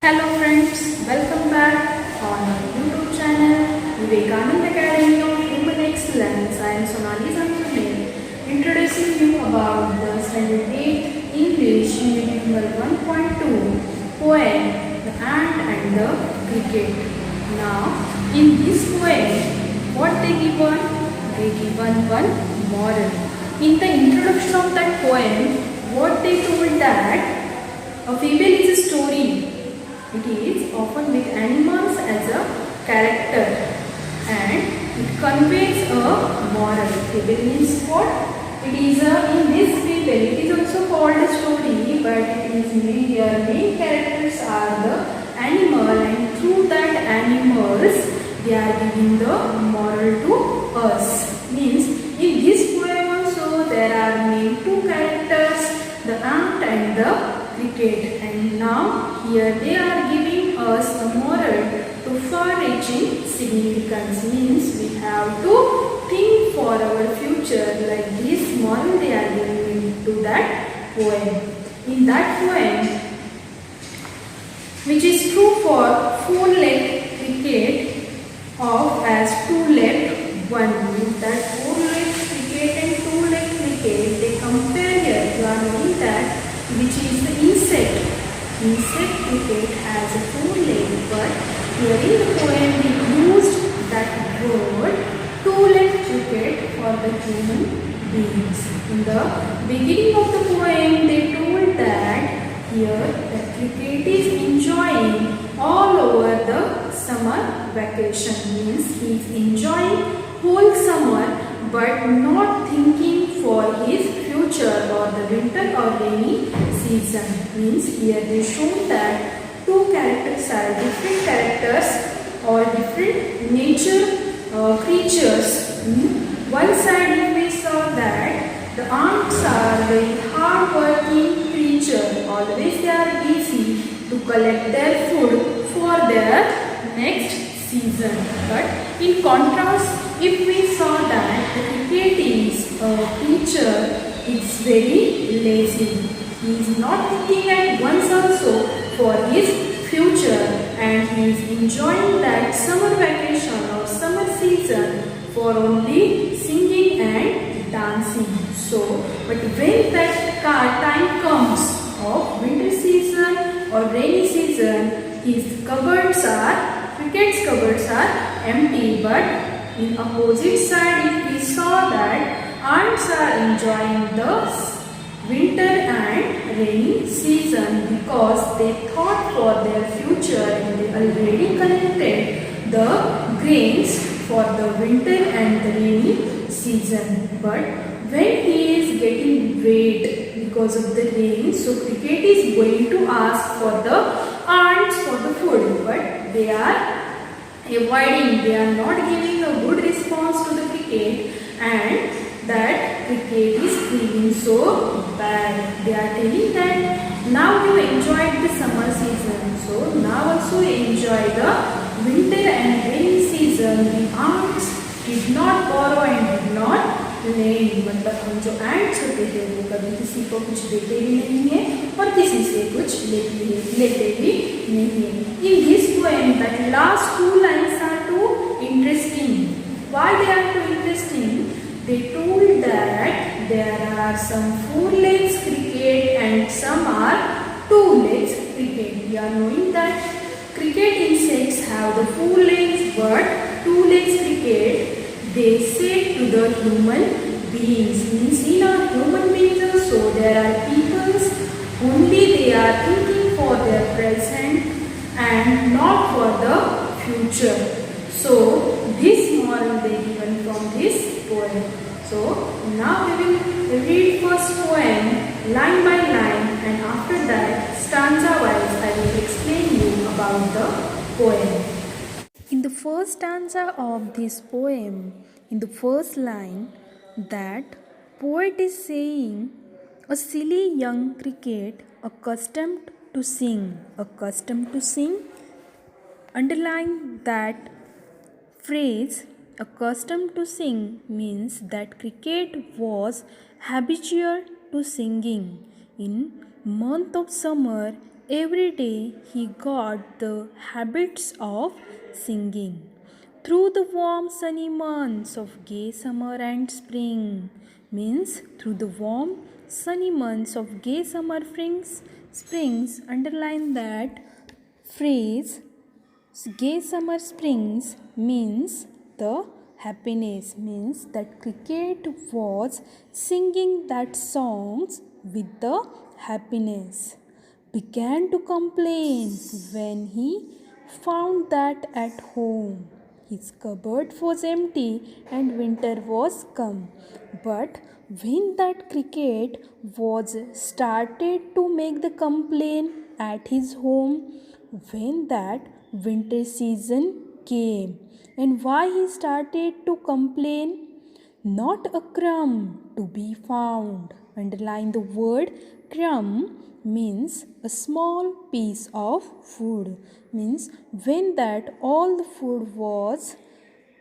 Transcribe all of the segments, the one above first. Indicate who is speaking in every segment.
Speaker 1: Hello friends, welcome back on our YouTube channel Vivekanand Academy of Human Excellence. I am Sonali Zamzune, introducing you about the Standard 8 English Unit number 1.2 poem The Ant and the Cricket. Now, in this poem, what they given? They given one moral. In the introduction of that poem, what they told that a fable is a story. It is often with animals as a character and it conveys a moral. Fable means what? It is in this fable it is also called a story, but it is main characters are the animal, and through that animals they are giving the moral to us. Means in this poem also there are main two characters, the ant and the cricket, and now here they are giving us a moral to far-reaching significance. Means we have to think for our future, like this moral they are giving into that poem. In that poem, which is true for four-legged cricket of as two-legged one. Means that four-legged cricket and two-legged cricket they compare here. You are knowing that which is the insect. Insect cricket has a four leg, but here in the poem we used that word two-legged cricket for the human beings. In the beginning of the poem they told that here the cricket is enjoying all over the summer vacation. Means he is enjoying whole summer but not thinking for his future or the winter or rainy season. Means here they shown that two characters are different characters or different nature creatures. One side if we saw that the ants are very hard working creature, always they are busy to collect their food for their next season. But in contrast, if we saw that the cricket is a creature, it's very lazy. He is not thinking at once also for his future, and he is enjoying that summer vacation or summer season for only singing and dancing. So, but when that time comes of winter season or rainy season, his cupboards are, cricket's cupboards are empty. But in opposite side, if we saw that ants are enjoying the winter and rainy season because they thought for their future and they already collected the grains for the winter and the rainy season. But when he is getting wet because of the rain, so cricket is going to ask for the ants for the food, but they are avoiding, they are not giving a good response to the cricket, and that cricket is feeling so bad. They are telling that now you enjoyed the summer season, so now also enjoy the winter and rainy season. The ants did not borrow and did not lend. मतलब हम जो ants होते हैं वो कभी किसी को कुछ देते भी नहीं है और किसी से कुछ लेते भी नहीं है. In this poem, that last two lines are too interesting. Why they are too interesting? They told that there are some four legs cricket and some are two legs cricket. We are knowing that cricket insects have the four legs, but two legs cricket they say to the human beings. Means in our human beings also there are peoples only they are thinking for their present and not for the future. So this moral they given from this poem. So now we will read first poem line by line, and after that stanza wise I will explain you about the poem.
Speaker 2: In the first stanza of this poem, in the first line, that poet is saying, a silly young cricket accustomed to sing. Underline that phrase, accustomed to sing, means that cricket was habitual to singing. In month of summer, every day he got the habits of singing. Through the warm sunny months of gay summer and spring, means through the warm sunny months of gay summer springs, underline that phrase. Gay summer springs means the happiness, means that cricket was singing that songs with the happiness. Began to complain when he found that at home his cupboard was empty and winter was come. But when that cricket was started to make the complaint at his home, when that winter season came, and why he started to complain? Not a crumb to be found. Underline the word crumb, means a small piece of food, means when that all the food was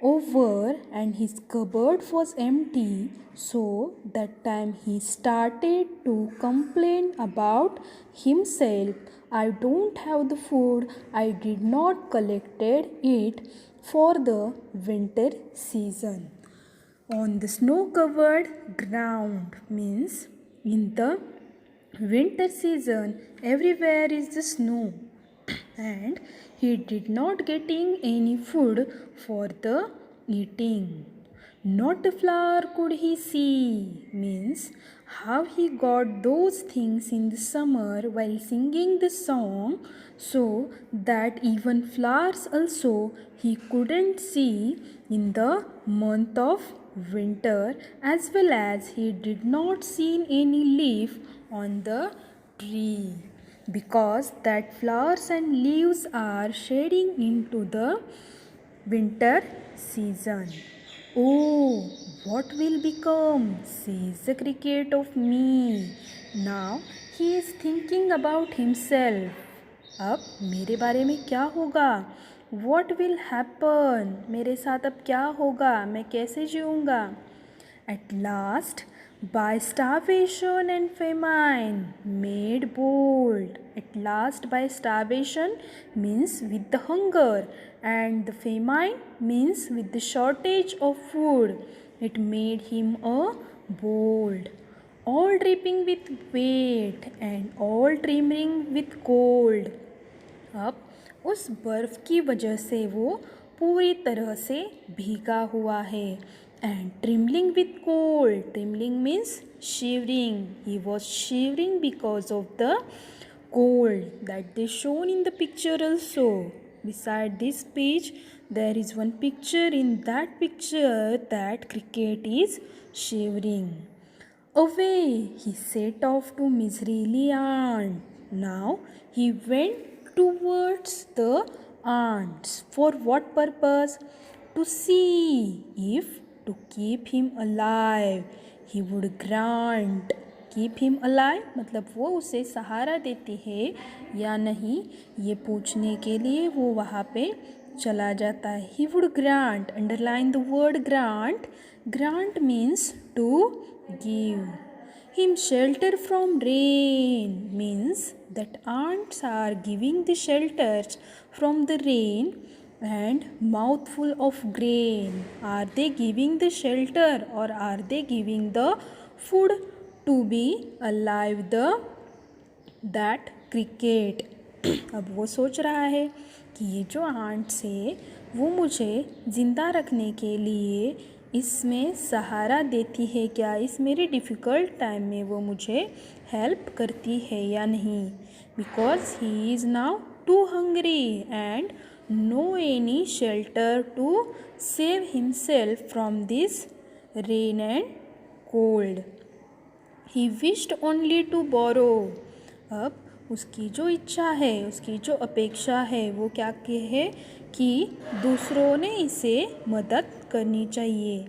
Speaker 2: over and his cupboard was empty, so that time he started to complain about himself. I don't have the food, I did not collected it for the winter season. On the snow covered ground, means in the winter season everywhere is the snow, and he did not getting any food for the eating. Not a flower could he see, means how he got those things in the summer while singing the song, so that even flowers also he couldn't see in the month of winter, as well as he did not see any leaf on the tree, because that flowers and leaves are shading into the winter season. Oh, what will become, says the cricket, of me? Now he is thinking about himself. अब मेरे बारे में क्या होगा? What will happen? मेरे साथ अब क्या होगा? मैं कैसे जीऊँगा? At last, by starvation and famine, made bold. At last, by starvation means with the hunger, and the famine means with the shortage of food. It made him a bold, all dripping with wet and all trembling with cold. अब उस बर्फ़ की वजह से वो पूरी तरह से भीगा हुआ है. And trembling with cold. Trembling means shivering. He was shivering because of the cold that they shown in the picture also. Beside this page, there is one picture. In that picture, that cricket is shivering. Away he set off to miserly aunt. Now he went towards the ants. For what purpose? To see if to keep him alive he would grant. Keep him alive मतलब वो उसे सहारा देती है या नहीं, ये पूछने के लिए वो वहाँ पे चला जाता है. He would grant. Underline the word grant. Grant means to give him shelter from rain, means that ants are giving the shelters from the rain and mouthful of grain. Are they giving the shelter or are they giving the food to be alive the that cricket? अब वो सोच रहा है कि ये जो ants है वो मुझे ज़िंदा रखने के लिए इसमें सहारा देती है क्या, इस मेरे डिफ़िकल्ट टाइम में वो मुझे हेल्प करती है या नहीं. Because he is now too hungry and no any shelter to save himself from this rain and cold. He wished only to borrow. अब उसकी जो इच्छा है, उसकी जो अपेक्षा है वो क्या है कि दूसरों ने इसे मदद करनी चाहिए.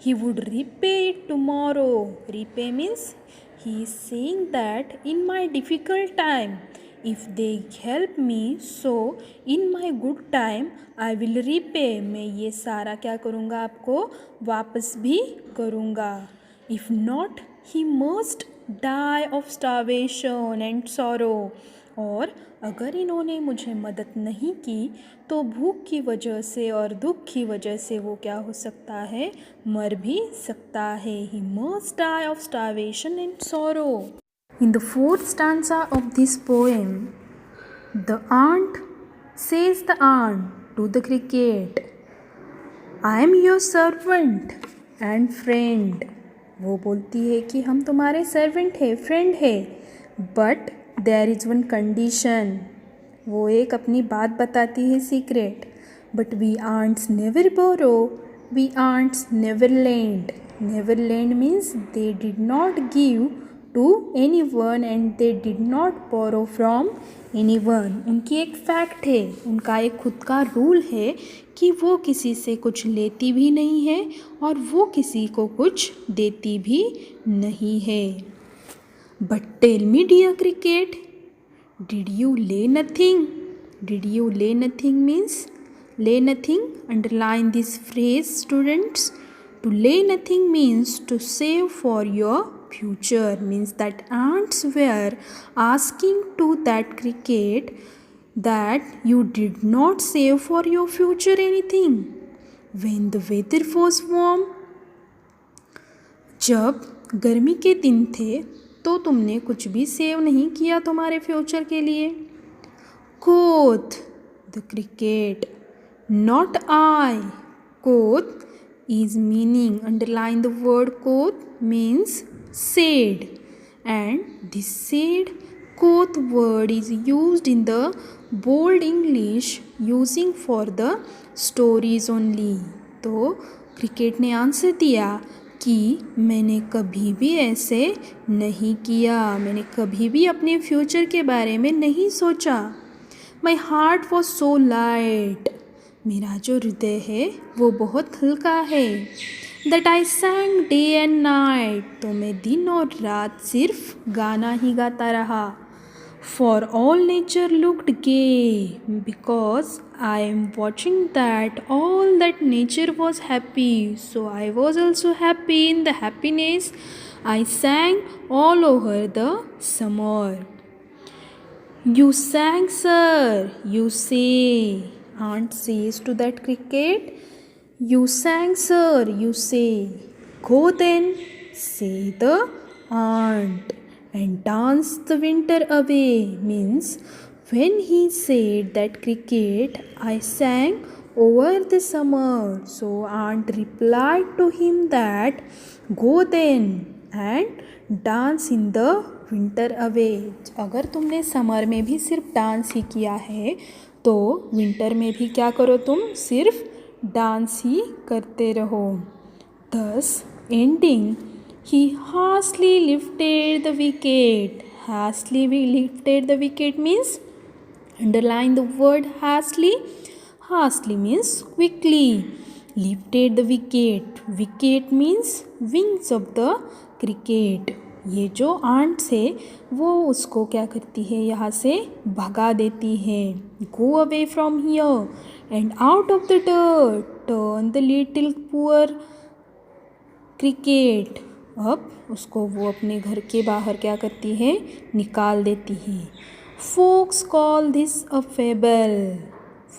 Speaker 2: He would repay it tomorrow. Repay means he is saying that in my difficult time, if they help me, so in my good time I will repay. मैं ये सारा क्या करूँगा, आपको वापस भी करूँगा. If not, he must die of starvation and sorrow. और अगर इन्होंने मुझे मदद नहीं की तो भूख की वजह से और दुख की वजह से वो क्या हो सकता है, मर भी सकता है. He must die of starvation and sorrow. In the fourth stanza of this poem, the aunt says the aunt to the cricket, I am your servant and friend. वो बोलती है कि हम तुम्हारे सर्वेंट है, फ्रेंड है, but there is one condition. वो एक अपनी बात बताती है secret. But we ants never borrow, we ants never lend. Never lend means they did not give to anyone and they did not borrow from anyone. उनकी एक fact है, उनका एक खुद का रूल है कि वो किसी से कुछ लेती भी नहीं है और वो किसी को कुछ देती भी नहीं है. But tell me dear cricket, did you lay nothing? Did you lay nothing means lay nothing. Underline this phrase, students. To lay nothing means to save for your future. Means that ants were asking to that cricket that you did not save for your future anything. When the weather was warm, जब गर्मी के दिन थे तो तुमने कुछ भी save नहीं किया तुम्हारे फ्यूचर के लिए. Quoth the cricket, not I. Quoth is meaning, underline the word quoth, means said, and this said quoth word is used in the bold English using for the stories only. तो cricket ने answer दिया कि मैंने कभी भी ऐसे नहीं किया, मैंने कभी भी अपने फ्यूचर के बारे में नहीं सोचा. My heart was so light, मेरा जो हृदय है वो बहुत हल्का है. That I सैंग day and night, तो मैं दिन और रात सिर्फ गाना ही गाता रहा. For all nature looked gay, because I am watching that all that nature was happy, so I was also happy in the happiness I sang all over the summer. You sang, sir, you say. Aunt says to that cricket, you sang, sir, you say. Go then, say the aunt, and dance the winter away. Means when he said that cricket, I sang over the summer. So aunt replied to him that go then and dance in the winter away. अगर तुमने summer में भी सिर्फ dance ही किया है तो winter में भी क्या करो, तुम सिर्फ डांस ही करते रहो. Thus ending, he hastily lifted the wicket. Hastily lifted the wicket means, underline the word hastily. Hastily means quickly. Lifted the wicket. Wicket means wings of the cricket. ये जो आंट्स है वो उसको क्या करती है, यहाँ से भगा देती है. Go away from here and out of the dirt turn the little poor cricket. अब उसको वो अपने घर के बाहर क्या करती है, निकाल देती है. Folks call this a fable.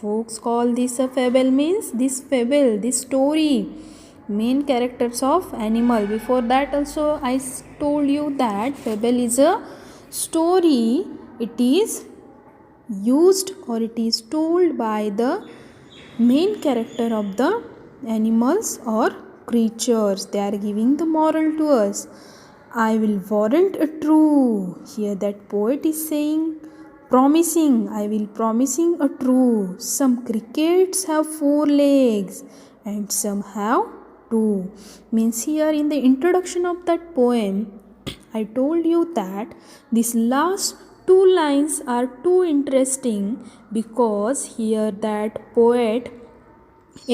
Speaker 2: Folks call this a fable means this fable, this story, main characters of animal. Before that also I told you that fable is a story. It is used or it is told by the main character of the animals or creatures. They are giving the moral to us. I will warrant a true. Here that poet is saying, promising, I will promising a true. Some crickets have 4 legs and some have 2. Means here in the introduction of that poem I told you that these last 2 lines are too interesting because here that poet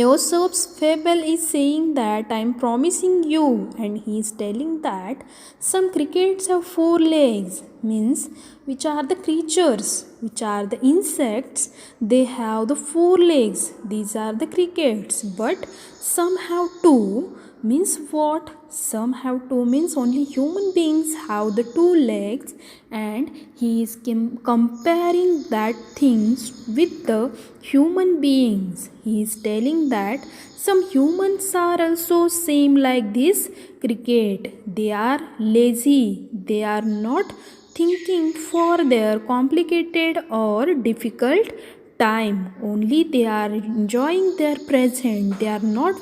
Speaker 2: Aesop's fable is saying that I am promising you, and he is telling that some crickets have 4 legs, means which are the creatures, which are the insects, they have the 4 legs. These are the crickets, but some have 2, means what? Some have two, means only human beings have the two legs, and he is comparing that things with the human beings. He is telling that some humans are also same like this cricket. They are lazy. They are not thinking for their complicated or difficult time. Only they are enjoying their present. They are not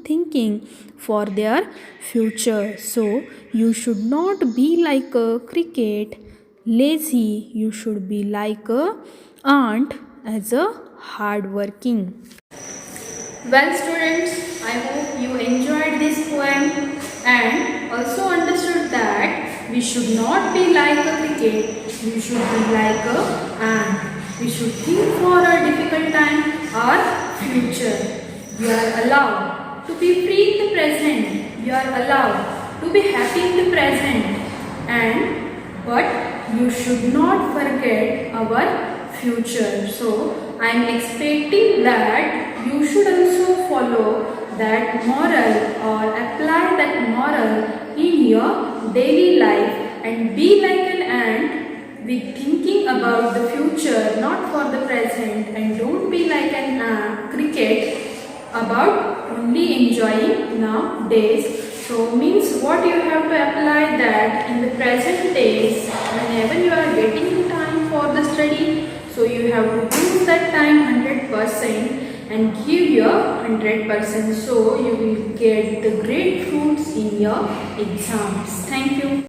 Speaker 2: thinking for their future. So you should not be like a cricket lazy. You should be like a ant as a hardworking.
Speaker 1: Well students, I hope you enjoyed this poem and also understood that we should not be like a cricket, we should be like a ant. We should think for a difficult time or future. We are allowed to be free in the present. We are allowed to be happy in the present. But you should not forget our future. So I am expecting that you should also follow that moral or apply that moral in your daily life and be like an ant with thinking about the future, not for the present, and don't be like an cricket about only enjoying nowadays. So means what you have to apply that in the present days whenever you are getting time for the study. So you have to use that time 100% and give your 100%. So you will get the great fruits in your exams. Thank you.